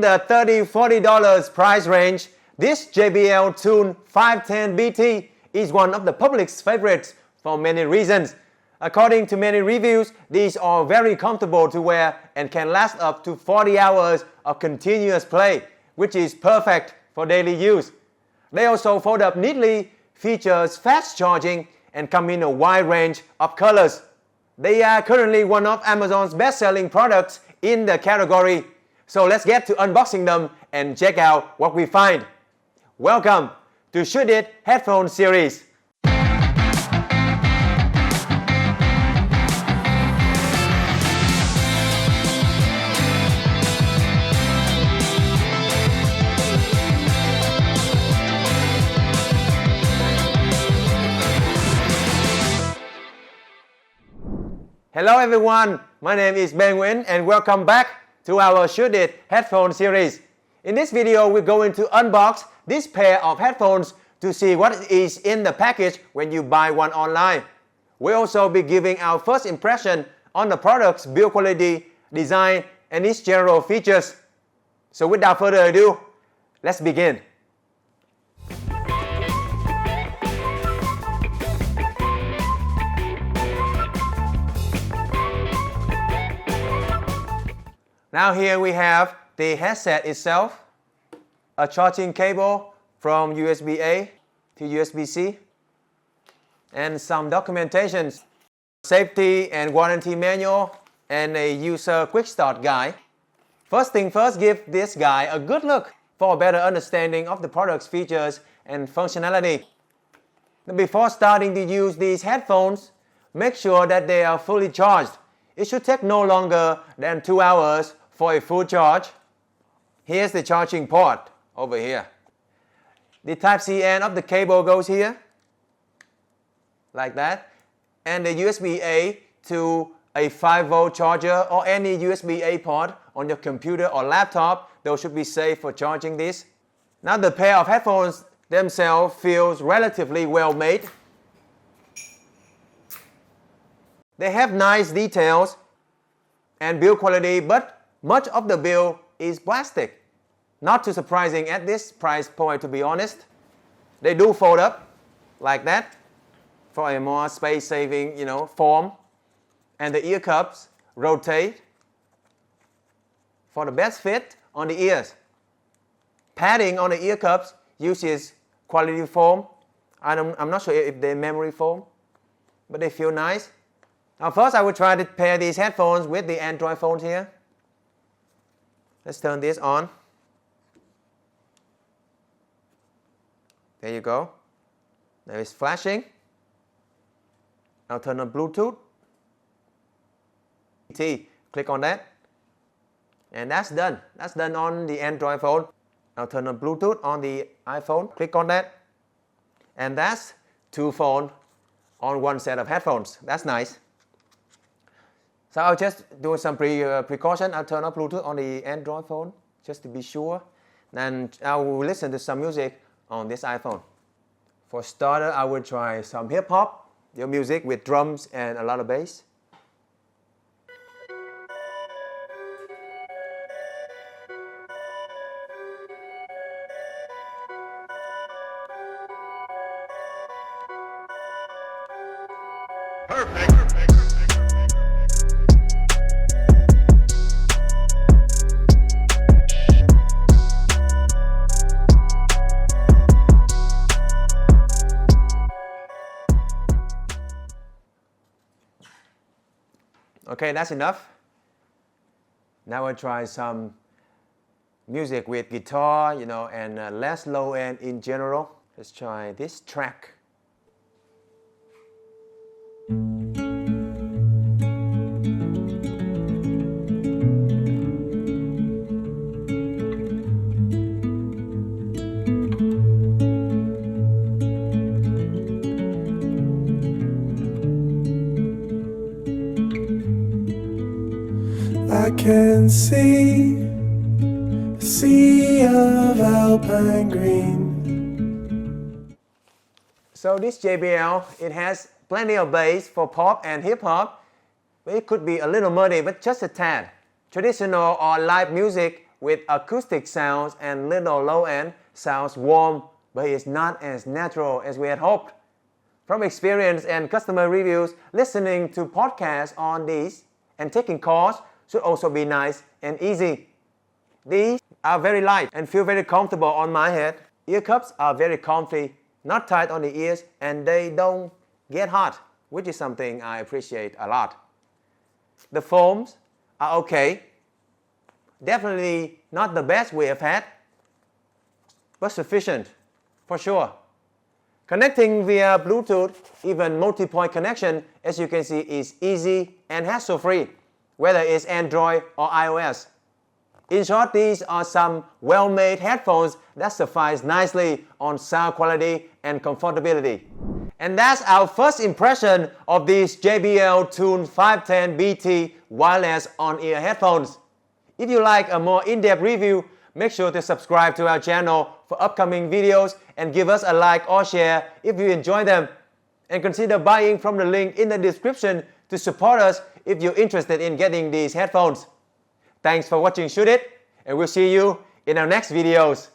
the $30–40 price range, this JBL Tune 510BT is one of the public's favorites for many reasons. According to many reviews, these are very comfortable to wear and can last up to 40 hours of continuous play, which is perfect for daily use. They also fold up neatly, features fast charging, and come in a wide range of colors. They are currently one of Amazon's best-selling products in the category. So let's get to unboxing them and check out what we find. Welcome to ShouldIT Headphone Series. Hello everyone, my name is Ben Nguyen and welcome back to our ShouldIT Headphone Series. In this video, we're going to unbox this pair of headphones to see what is in the package when you buy one online. We'll also be giving our first impression on the product's build quality, design, and its general features. So without further ado, let's begin. Now here we have the headset itself, a charging cable from USB-A to USB-C, and some documentation, safety and warranty manual, and a user quick start guide. First thing first, give this guy a good look for a better understanding of the product's features and functionality. Before starting to use these headphones, make sure that they are fully charged. It should take no longer than 2 hours for a full charge. Here's the charging port over here. The Type-C end of the cable goes here, like that, and the USB-A to a 5-volt charger or any USB-A port on your computer or laptop. Those should be safe for charging this. Now the pair of headphones themselves feels relatively well made. They have nice details and build quality, but much of the build is plastic. Not too surprising at this price point, to be honest. They do fold up like that for a more space-saving, form. And the ear cups rotate for the best fit on the ears. Padding on the ear cups uses quality foam. I'm not sure if they're memory foam, but they feel nice. Now first I will try to pair these headphones with the Android phone here. Let's turn this on. There you go. There is flashing. I'll turn on Bluetooth. Click on that. And that's done. That's done on the Android phone. I'll turn on Bluetooth on the iPhone. Click on that. And that's 2 phones on one set of headphones. That's nice. So I'll just do some precaution. I'll turn on Bluetooth on the Android phone just to be sure. And I will listen to some music on this iPhone. For starter, I will try some hip-hop, music with drums and a lot of bass. Perfect. Okay, that's enough. Now I'll try some music with guitar, and less low end in general. Let's try this track. I can see a sea of alpine green. So this JBL, it has plenty of bass for pop and hip-hop. It could be a little muddy, but just a tad. Traditional or live music with acoustic sounds and little low end sounds warm, but it's not as natural as we had hoped. From experience and customer reviews, listening to podcasts on these and taking calls should also be nice and easy. These are very light and feel very comfortable on my head. Ear cups are very comfy, not tight on the ears, and they don't get hot, which is something I appreciate a lot. The foams are okay. Definitely not the best we have had, but sufficient for sure. Connecting via Bluetooth, even multi-point connection, as you can see, is easy and hassle-free, whether it's Android or iOS. In short, these are some well-made headphones that suffice nicely on sound quality and comfortability. And that's our first impression of these JBL Tune 510BT wireless on-ear headphones. If you like a more in-depth review, make sure to subscribe to our channel for upcoming videos and give us a like or share if you enjoy them. And consider buying from the link in the description to support us if you're interested in getting these headphones. Thanks for watching ShouldIT, and we'll see you in our next videos.